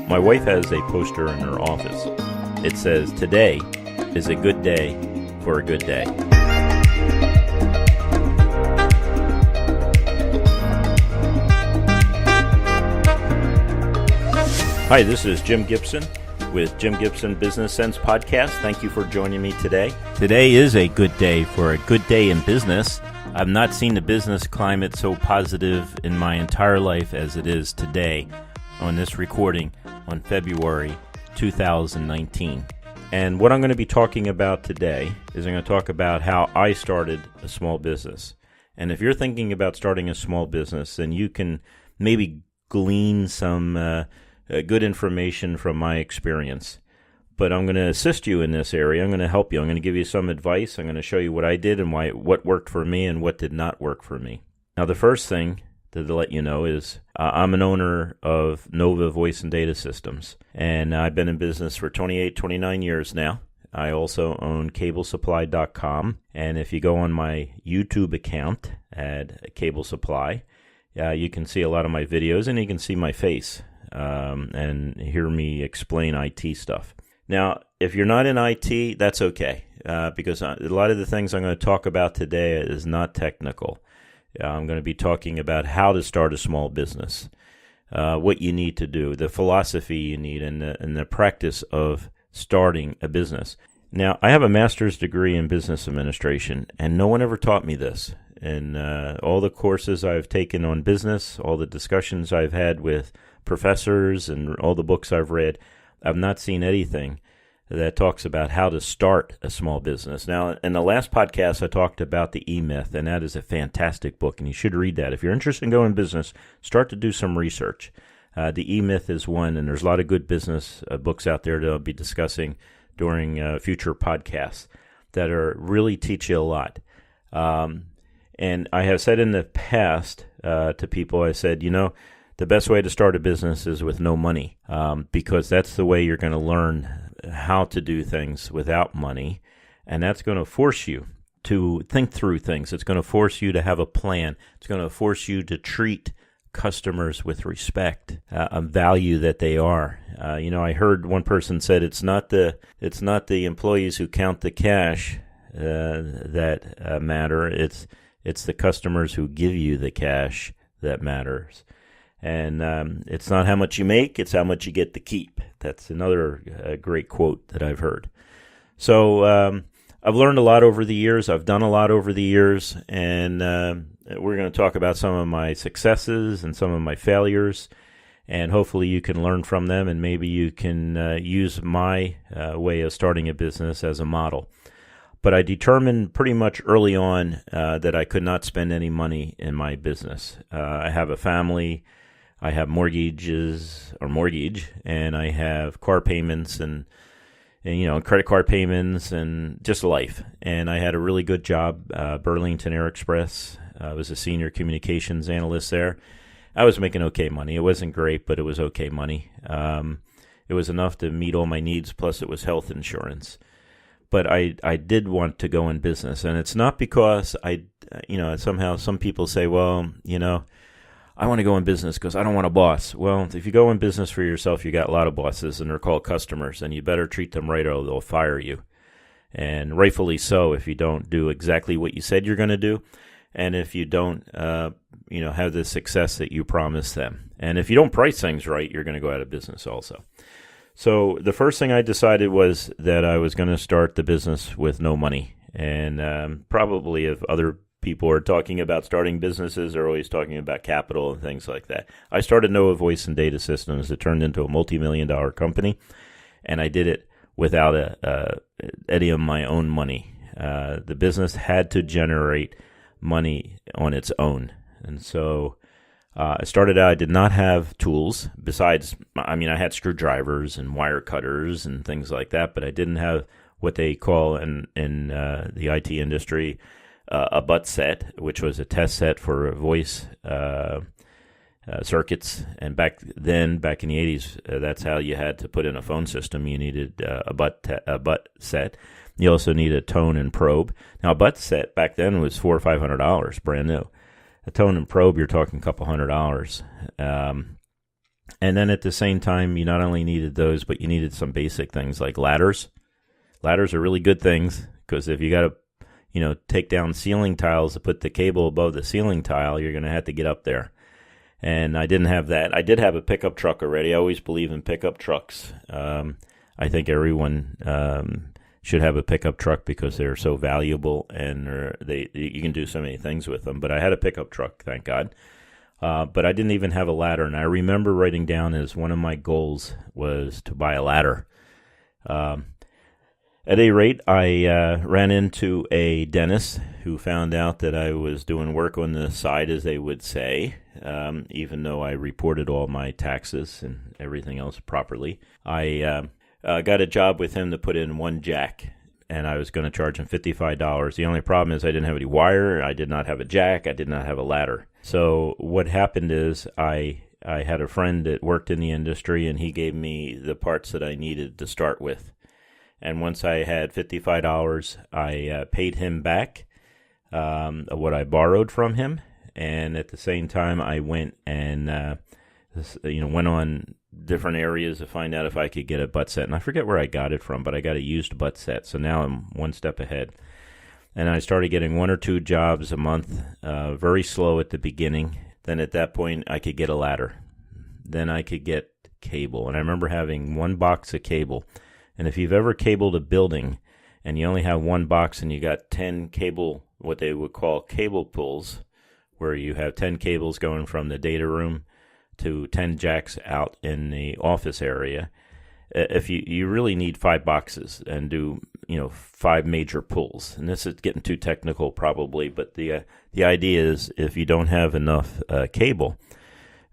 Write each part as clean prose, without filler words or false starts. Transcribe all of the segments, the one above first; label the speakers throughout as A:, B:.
A: My wife has a poster in her office. It says, "Today is a good day for a good day." Hi, this is Jim Gibson with Jim Gibson Business Sense Podcast. Thank you for joining me today. Today is a good day for a good day in business. I've not seen the business climate so positive in my entire life as it is today on this recording on February 2019. And what I'm going to be talking about today is I'm going to talk about how I started a small business. And if you're thinking about starting a small business, then you can maybe glean some good information from my experience. But I'm going to assist you in this area. I'm going to help you. I'm going to give you some advice. I'm going to show you what I did and what worked for me and what did not work for me. Now, the first thing to let you know is I'm an owner of Nova Voice and Data Systems, and I've been in business for 29 years now. I also own cablesupply.com, and if you go on my YouTube account at Cable Supply, you can see a lot of my videos and you can see my face and hear me explain IT stuff. Now, if you're not in IT, that's okay, because a lot of the things I'm going to talk about today is not technical. I'm going to be talking about how to start a small business, what you need to do, the philosophy you need, and the practice of starting a business. Now, I have a master's degree in business administration, and no one ever taught me this. And all the courses I've taken on business, all the discussions I've had with professors, and all the books I've read, I've not seen anything that talks about how to start a small business. Now, in the last podcast, I talked about the E-Myth, and that is a fantastic book, and you should read that. If you're interested in going business, start to do some research. The E-Myth is one, and there's a lot of good business books out there that I'll be discussing during future podcasts that are really teach you a lot. And I have said in the past to people, I said, the best way to start a business is with no money, because that's the way you're going to learn how to do things without money, and that's going to force you to think through things. It's going to force you to have a plan. It's going to force you to treat customers with respect, a value that they are. I heard one person said it's not the employees who count the cash that matter. It's the customers who give you the cash that matters. And it's not how much you make, it's how much you get to keep. That's another great quote that I've heard. So I've learned a lot over the years. I've done a lot over the years. And we're going to talk about some of my successes and some of my failures. And hopefully you can learn from them, and maybe you can use my way of starting a business as a model. But I determined pretty much early on that I could not spend any money in my business. I have a family. I have mortgage, and I have car payments and credit card payments and just life. And I had a really good job, Burlington Air Express. I was a senior communications analyst there. I was making okay money. It wasn't great, but it was okay money. It was enough to meet all my needs, plus it was health insurance. But I did want to go in business, and it's not because somehow some people say, well, I want to go in business because I don't want a boss. Well, if you go in business for yourself, you got a lot of bosses, and they're called customers, and you better treat them right or they'll fire you. And rightfully so if you don't do exactly what you said you're going to do, and if you don't, have the success that you promised them. And if you don't price things right, you're going to go out of business also. So the first thing I decided was that I was going to start the business with no money. And probably if other people are talking about starting businesses, they're always talking about capital and things like that. I started Nova Voice and Data Systems. It turned into a multi-million-dollar company, and I did it without any of my own money. The business had to generate money on its own. And so I started out, I did not have tools besides, I had screwdrivers and wire cutters and things like that, but I didn't have what they call in the IT industry a butt set, which was a test set for voice circuits. And back in the 80s, that's how you had to put in a phone system. You needed a butt set. You also needed a tone and probe. Now, a butt set back then was $400 or $500, brand new. A tone and probe, you're talking a couple $100. And then at the same time, you not only needed those, but you needed some basic things like ladders. Ladders are really good things because if you got to, take down ceiling tiles to put the cable above the ceiling tile, you're going to have to get up there. And I didn't have that. I did have a pickup truck already. I always believe in pickup trucks. I think everyone should have a pickup truck because they're so valuable and you can do so many things with them. But I had a pickup truck, thank God. But I didn't even have a ladder. And I remember writing down as one of my goals was to buy a ladder. At any rate, I ran into a dentist who found out that I was doing work on the side, as they would say, even though I reported all my taxes and everything else properly. I got a job with him to put in one jack, and I was going to charge him $55. The only problem is I didn't have any wire, I did not have a jack, I did not have a ladder. So what happened is I had a friend that worked in the industry, and he gave me the parts that I needed to start with. And once I had $55, I paid him back what I borrowed from him. And at the same time, I went and went on different areas to find out if I could get a butt set. And I forget where I got it from, but I got a used butt set. So now I'm one step ahead. And I started getting 1 or 2 jobs a month, very slow at the beginning. Then at that point, I could get a ladder. Then I could get cable. And I remember having 1 box of cable. And if you've ever cabled a building and you only have 1 box and you got 10 cable, what they would call cable pulls, where you have 10 cables going from the data room to 10 jacks out in the office area, if you really need 5 boxes and do 5 major pulls. And this is getting too technical probably, but the idea is if you don't have enough cable,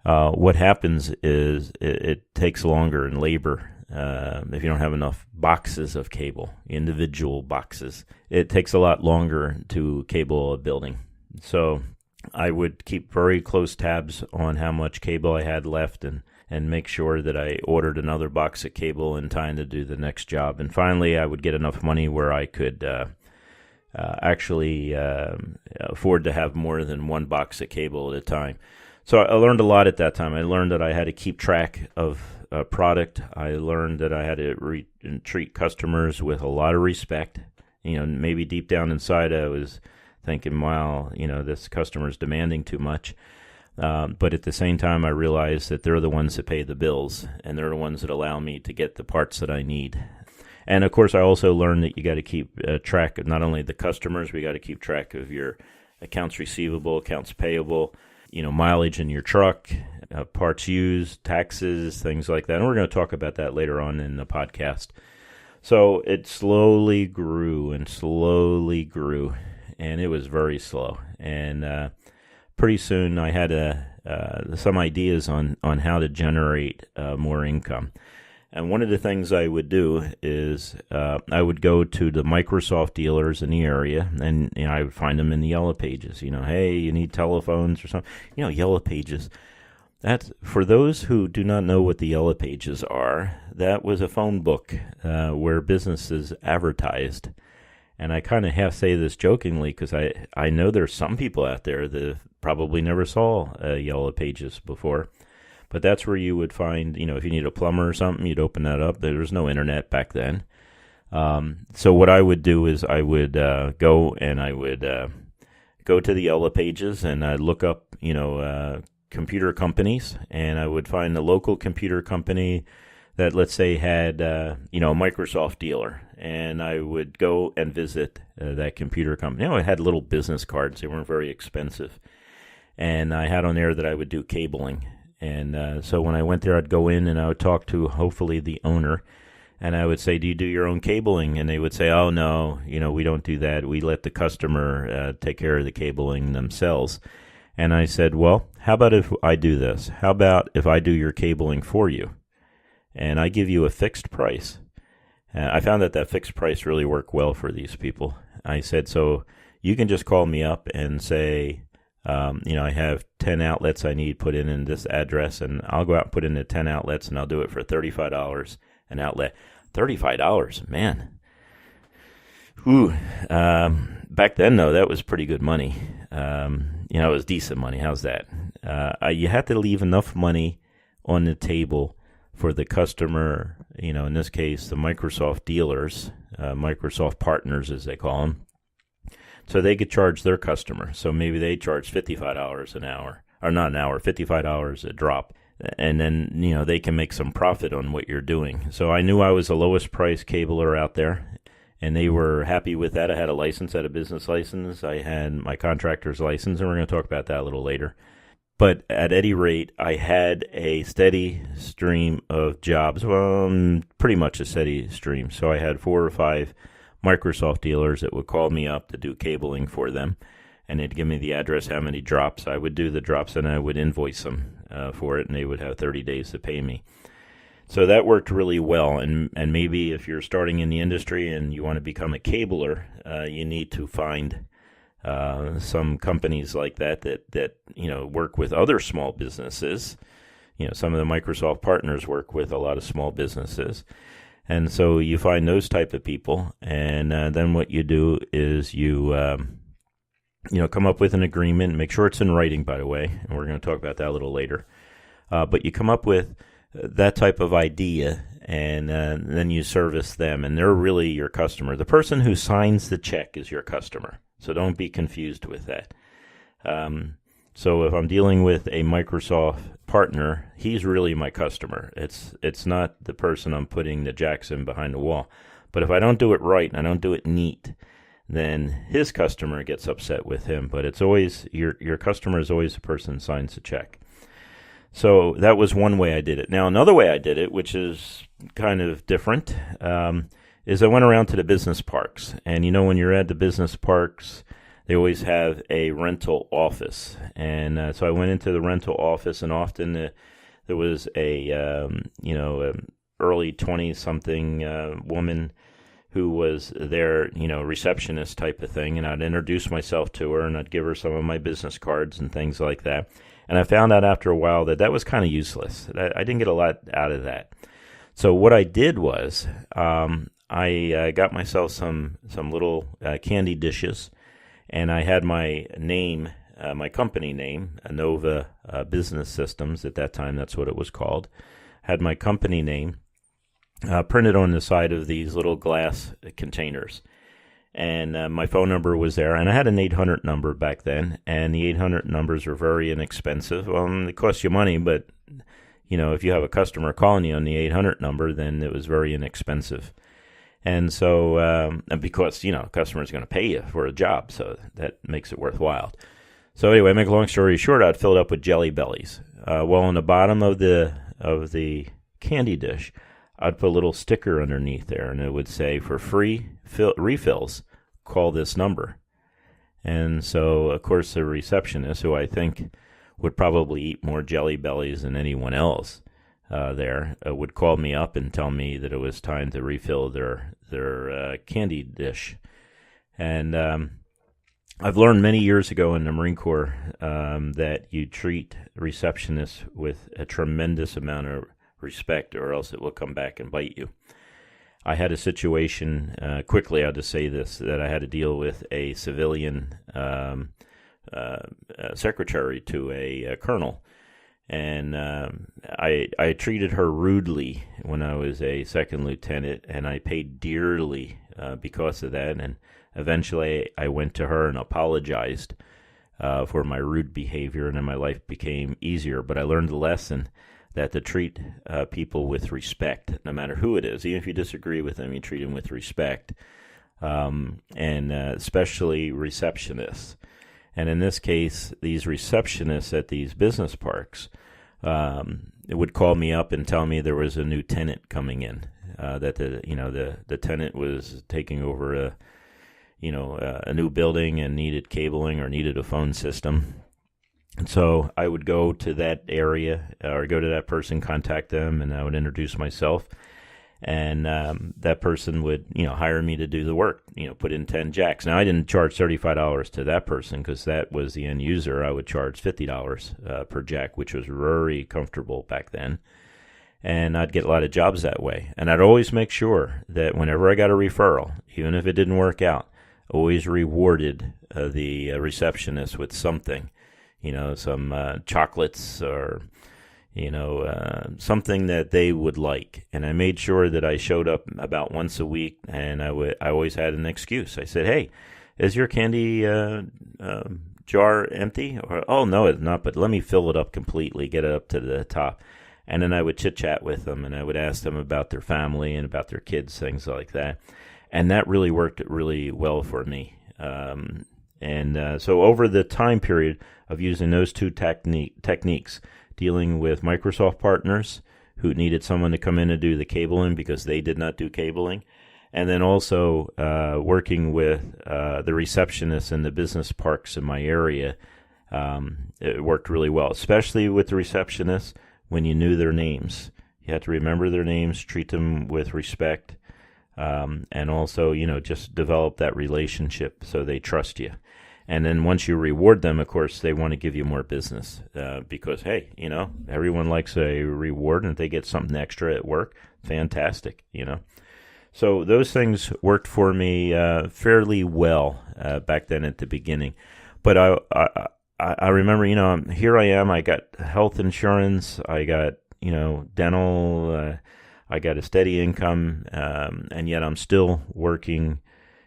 A: what happens is it takes longer in labor. If you don't have enough boxes of cable, individual boxes, it takes a lot longer to cable a building. So I would keep very close tabs on how much cable I had left and make sure that I ordered another box of cable in time to do the next job. And finally, I would get enough money where I could actually afford to have more than 1 box of cable at a time. So I learned a lot at that time. I learned that I had to keep track of a product. I learned that I had to treat customers with a lot of respect. Maybe deep down inside I was thinking, wow, this customer's demanding too much. But at the same time, I realized that they're the ones that pay the bills, and they're the ones that allow me to get the parts that I need. And of course, I also learned that you got to keep track of not only the customers, we got to keep track of your accounts receivable, accounts payable, mileage in your truck, parts used, taxes, things like that. And we're going to talk about that later on in the podcast. So it slowly grew, and it was very slow. And pretty soon I had some ideas on how to generate more income. And one of the things I would do is I would go to the Microsoft dealers in the area, and I would find them in the Yellow Pages. Hey, you need telephones or something. Yellow Pages. That's for those who do not know what the Yellow Pages are. That was a phone book where businesses advertised. And I kind of half say this jokingly because I know there's some people out there that probably never saw Yellow Pages before. But that's where you would find, if you need a plumber or something, you'd open that up. There was no internet back then. So what I would do is I would go to the Yellow Pages and I'd look up, computer companies, and I would find a local computer company that, let's say, had, a Microsoft dealer. And I would go and visit that computer company. It had little business cards. They weren't very expensive. And I had on there that I would do cabling. And so when I went there, I'd go in and I would talk to hopefully the owner, and I would say, do you do your own cabling? And they would say, oh, no, we don't do that. We let the customer take care of the cabling themselves. And I said, well, how about if I do this? How about if I do your cabling for you? And I give you a fixed price. I found that fixed price really worked well for these people. I said, so you can just call me up and say, I have 10 outlets I need put in this address, and I'll go out and put in the 10 outlets, and I'll do it for $35 an outlet. $35, man. Ooh, back then, though, that was pretty good money. It was decent money. How's that? You had to leave enough money on the table for the customer, in this case, the Microsoft dealers, Microsoft partners as they call them, so they could charge their customer. So maybe they charge $55 an hour, or not an hour, $55 a drop. And then, they can make some profit on what you're doing. So I knew I was the lowest price cabler out there, and they were happy with that. I had a license, I had a business license. I had my contractor's license, and we're going to talk about that a little later. But at any rate, I had a steady stream of jobs, pretty much a steady stream. So I had 4 or 5 Microsoft dealers that would call me up to do cabling for them, and they'd give me the address, how many drops. I would do the drops, and I would invoice them for it, and they would have 30 days to pay me. So that worked really well, and maybe if you're starting in the industry and you want to become a cabler, you need to find some companies like that work with other small businesses. Some of the Microsoft partners work with a lot of small businesses. And so you find those type of people, and then what you do is you come up with an agreement. Make sure it's in writing, by the way, and we're going to talk about that a little later. But you come up with that type of idea, and then you service them, and they're really your customer. The person who signs the check is your customer, so don't be confused with that. So if I'm dealing with a Microsoft partner, he's really my customer. It's not the person I'm putting the jacks in behind the wall. But if I don't do it right and I don't do it neat, then his customer gets upset with him. But it's always your customer is always the person who signs the check. So that was one way I did it. Now another way I did it, which is kind of different, is I went around to the business parks. And when you're at the business parks, they always have a rental office. And so I went into the rental office, and often there was a early 20-something woman who was their, receptionist type of thing. And I'd introduce myself to her, and I'd give her some of my business cards and things like that. And I found out after a while that was kind of useless. I didn't get a lot out of that. So what I did was I got myself some little candy dishes, and I had my name, my company name, Nova Business Systems. At that time, that's what it was called. Had my company name printed on the side of these little glass containers. And my phone number was there. And I had an 800 number back then. And the 800 numbers were very inexpensive. They cost you money, but, if you have a customer calling you on the 800 number, then it was very inexpensive. And so, and because, customer's going to pay you for a job, so that makes it worthwhile. So anyway, make a long story short, I'd fill it up with Jelly Bellies. On the bottom of the candy dish, I'd put a little sticker underneath there, and it would say, for free refills, call this number. And so, of course, the receptionist, who I think would probably eat more Jelly Bellies than anyone else, would call me up and tell me that it was time to refill their candy dish. And I've learned many years ago in the Marine Corps that you treat receptionists with a tremendous amount of respect, or else it will come back and bite you. I had a situation, quickly I'll just say this, that I had to deal with a civilian secretary to a colonel. And I treated her rudely when I was a second lieutenant, and I paid dearly because of that. And eventually I went to her and apologized for my rude behavior, and then my life became easier. But I learned the lesson that to treat people with respect, no matter who it is. Even if you disagree with them, you treat them with respect, and especially receptionists. And in this case, these receptionists at these business parks would call me up and tell me there was a new tenant coming in, that the tenant was taking over a new building and needed cabling or needed a phone system. And so I would go to that area or go to that person, contact them, and I would introduce myself. And that person would, hire me to do the work, put in 10 jacks. Now, I didn't charge $35 to that person because that was the end user. I would charge $50 per jack, which was very comfortable back then. And I'd get a lot of jobs that way. And I'd always make sure that whenever I got a referral, even if it didn't work out, always rewarded the receptionist with something, some chocolates or something that they would like. And I made sure that I showed up about once a week, and I always had an excuse. I said, hey, is your candy jar empty? Or, oh, no, it's not, but let me fill it up completely, get it up to the top. And then I would chit-chat with them, and I would ask them about their family and about their kids, things like that. And that really worked really well for me. So over the time period of using those two techniques, dealing with Microsoft partners who needed someone to come in and do the cabling because they did not do cabling, and then also working with the receptionists in the business parks in my area, it worked really well, especially with the receptionists when you knew their names. You had to remember their names, treat them with respect, and also, just develop that relationship so they trust you. And then once you reward them, of course, they want to give you more business because, hey, everyone likes a reward, and if they get something extra at work, fantastic, So those things worked for me fairly well back then at the beginning. But I remember, here I am. I got health insurance. I got, dental. I got a steady income, and yet I'm still working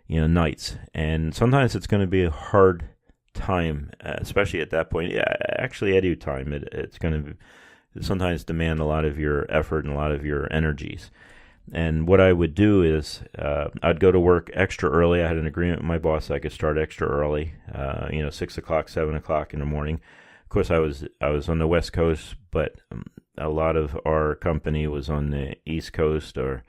A: nights. And sometimes it's going to be a hard time, especially at that point. Yeah, actually, any time, it's going to sometimes demand a lot of your effort and a lot of your energies. And what I would do is I'd go to work extra early. I had an agreement with my boss I could start extra early, 6 o'clock, 7 o'clock in the morning. Of course, I was on the West Coast, but a lot of our company was on the East Coast, or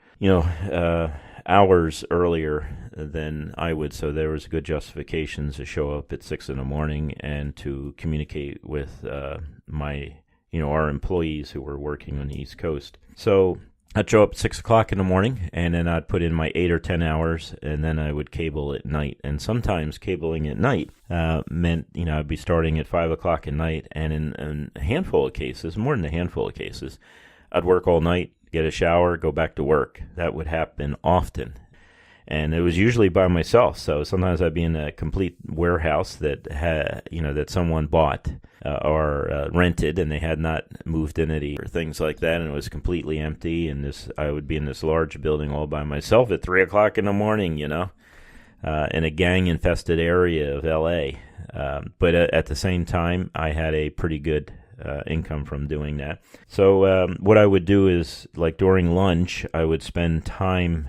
A: hours earlier than I would, so there was good justifications to show up at 6 in the morning and to communicate with our employees who were working on the East Coast. So I'd show up at 6 o'clock in the morning, and then I'd put in my 8 or 10 hours, and then I would cable at night. And sometimes cabling at night meant, I'd be starting at 5 o'clock at night, and in a handful of cases, more than a handful of cases, I'd work all night, get a shower, go back to work. That would happen often. And it was usually by myself. So sometimes I'd be in a complete warehouse that that someone bought or rented, and they had not moved in it or things like that, and it was completely empty. And I would be in this large building all by myself at 3 o'clock in the morning, in a gang-infested area of L.A. But at the same time, I had a pretty good income from doing that. So what I would do is, like during lunch, I would spend time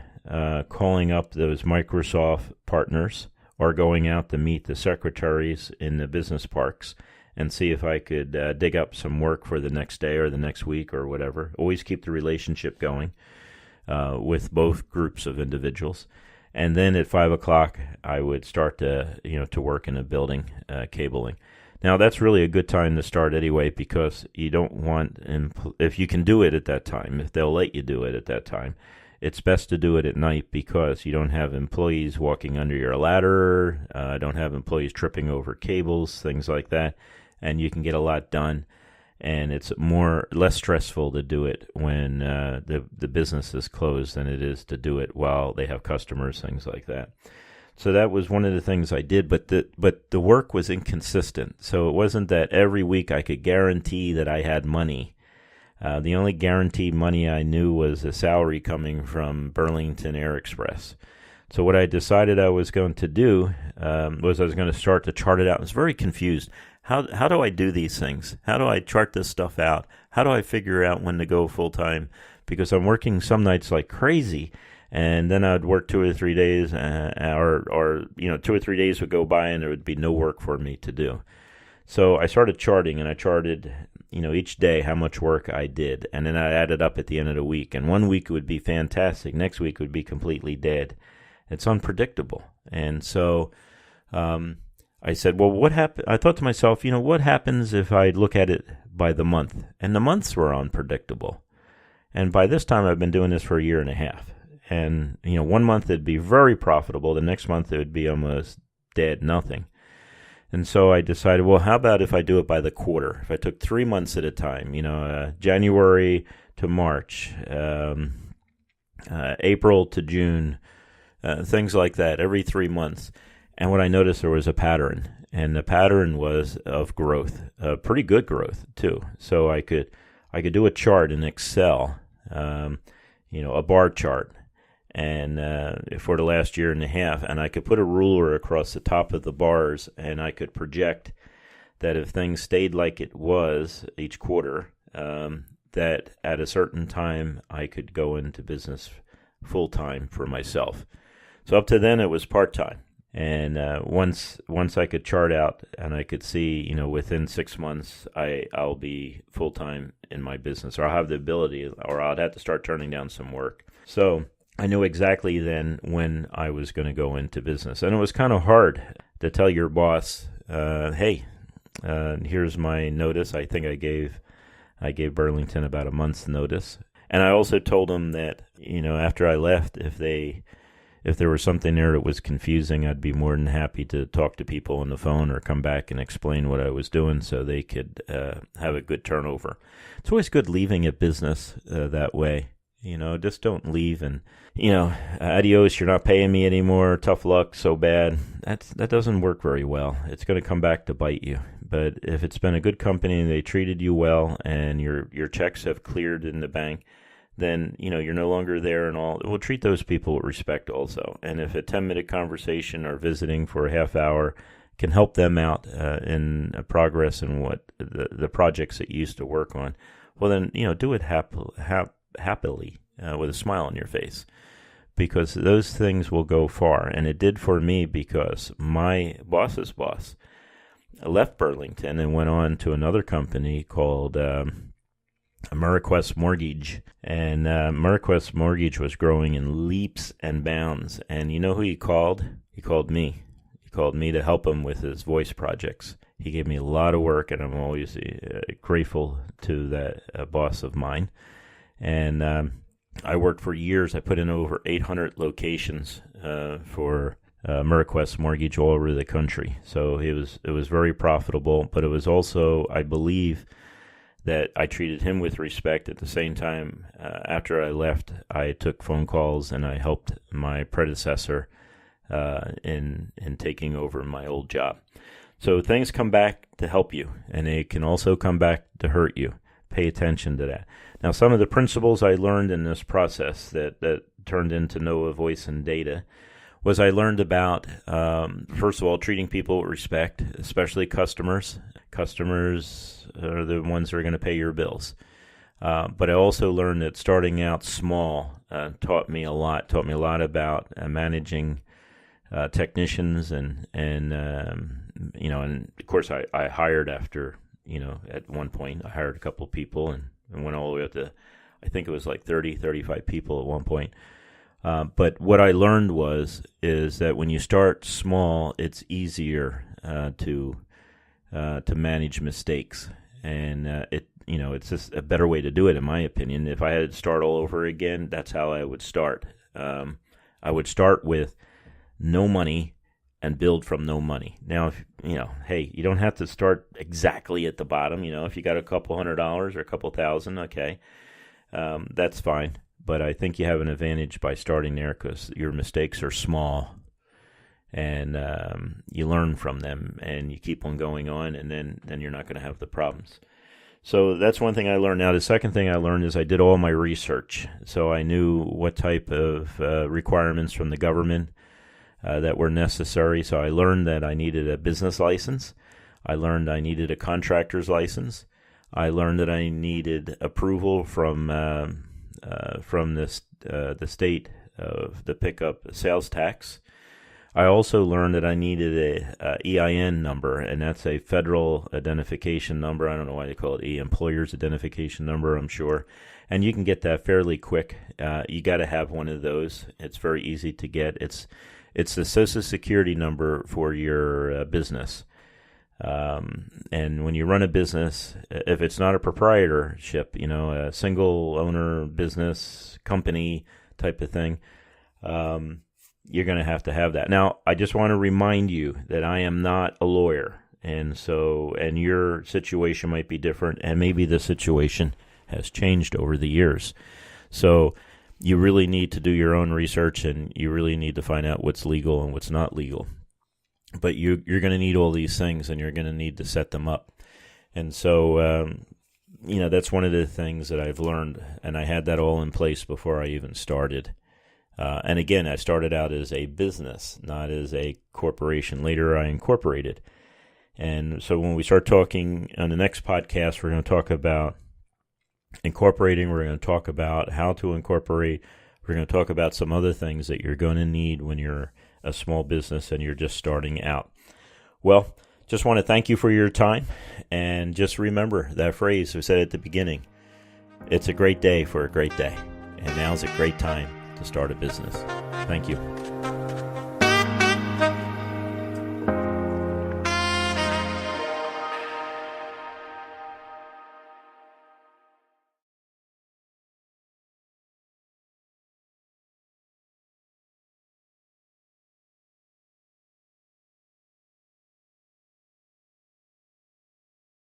A: calling up those Microsoft partners or going out to meet the secretaries in the business parks and see if I could dig up some work for the next day or the next week or whatever. Always keep the relationship going with both groups of individuals. And then at 5 o'clock, I would start to work in a building cabling. Now, that's really a good time to start anyway, because you don't want, if you can do it at that time, if they'll let you do it at that time, it's best to do it at night because you don't have employees walking under your ladder, don't have employees tripping over cables, things like that, and you can get a lot done. And it's less stressful to do it when the business is closed than it is to do it while they have customers, things like that. So that was one of the things I did, but the work was inconsistent. So it wasn't that every week I could guarantee that I had money. The only guaranteed money I knew was a salary coming from Burlington Air Express. So what I decided I was going to do was I was going to start to chart it out. I was very confused. How do I do these things? How do I chart this stuff out? How do I figure out when to go full-time? Because I'm working some nights like crazy, and then I'd work 2 or 3 days, or 2 or 3 days would go by and there would be no work for me to do. So I started charting, and I charted each day how much work I did, and then I added up at the end of the week. And one week would be fantastic, next week would be completely dead. It's unpredictable. And so I said, well, what happened? I thought to myself, what happens if I look at it by the month? And the months were unpredictable. And by this time, I've been doing this for a year and a half. And 1 month it'd be very profitable. The next month it would be almost dead, nothing. And so I decided, well, how about if I do it by the quarter? If I took 3 months at a time, January to March, April to June, things like that, every 3 months. And what I noticed, there was a pattern, and the pattern was of growth, pretty good growth too. So I I could do a chart in Excel, a bar chart, and for the last year and a half, and I could put a ruler across the top of the bars, and I could project that if things stayed like it was each quarter, that at a certain time I could go into business full-time for myself. So up to then it was part-time. And once I could chart out and I could see, within 6 months I'll be full-time in my business, or I'll have the ability, or I'd have to start turning down some work. So I knew exactly then when I was going to go into business. And it was kind of hard to tell your boss, hey, here's my notice. I think I gave Burlington about a month's notice. And I also told them that, after I left, if there was something there that was confusing, I'd be more than happy to talk to people on the phone or come back and explain what I was doing so they could have a good turnover. It's always good leaving a business that way. Just don't leave and, adios, you're not paying me anymore, tough luck, so bad. That doesn't work very well. It's going to come back to bite you. But if it's been a good company and they treated you well and your checks have cleared in the bank, then, you're no longer there and all. We'll treat those people with respect also. And if a 10-minute conversation or visiting for a half hour can help them out in progress in what the projects that you used to work on, well, then, do it happily with a smile on your face, because those things will go far. And it did for me, because my boss's boss left Burlington and went on to another company called AmeriQuest Mortgage. And AmeriQuest Mortgage was growing in leaps and bounds. And you know who he called? He called me. He called me to help him with his voice projects. He gave me a lot of work, and I'm always grateful to that boss of mine. And I worked for years. I put in over 800 locations for AmeriQuest Mortgage all over the country. So it was very profitable, but it was also, I believe, that I treated him with respect. At the same time, after I left, I took phone calls and I helped my predecessor in taking over my old job. So things come back to help you, and they can also come back to hurt you. Pay attention to that. Now, some of the principles I learned in this process that turned into Noah Voice and Data was I learned about, first of all, treating people with respect, especially customers. Customers are the ones that are going to pay your bills. But I also learned that starting out small taught me a lot about managing technicians and of course I hired after, at one point I hired a couple of people and went all the way up to, I think it was like 35 people at one point. But what I learned is that when you start small, it's easier to manage mistakes, and it's just a better way to do it, in my opinion. If I had to start all over again, that's how I would start. I would start with no money and build from no money. Now, if, hey, you don't have to start exactly at the bottom. If you got a couple $100 or a couple thousand, okay, that's fine. But I think you have an advantage by starting there because your mistakes are small, and you learn from them, and you keep on going on, and then you're not going to have the problems. So that's one thing I learned. Now, the second thing I learned is I did all my research. So I knew what type of requirements from the government that were necessary. So I learned that I needed a business license. I learned I needed a contractor's license. I learned that I needed approval from the state of the pickup sales tax. I also learned that I needed a EIN number, and that's a federal identification number. I don't know why they call it employer's identification number, I'm sure. And you can get that fairly quick. You got to have one of those. It's very easy to get. It's the Social Security number for your business. And when you run a business, if it's not a proprietorship, a single owner business company type of thing, you're going to have that. Now, I just want to remind you that I am not a lawyer. And your situation might be different, and maybe the situation has changed over the years. So you really need to do your own research, and you really need to find out what's legal and what's not legal. But you're going to need all these things, and you're going to need to set them up. And so that's one of the things that I've learned, and I had that all in place before I even started. And again, I started out as a business, not as a corporation. Later, I incorporated. And so when we start talking on the next podcast, we're going to talk about incorporating. We're going to talk about how to incorporate. We're going to talk about some other things that you're going to need when you're a small business and you're just starting out. Well, just want to thank you for your time. And just remember that phrase we said at the beginning. It's a great day for a great day. And now's a great time to start a business. Thank you.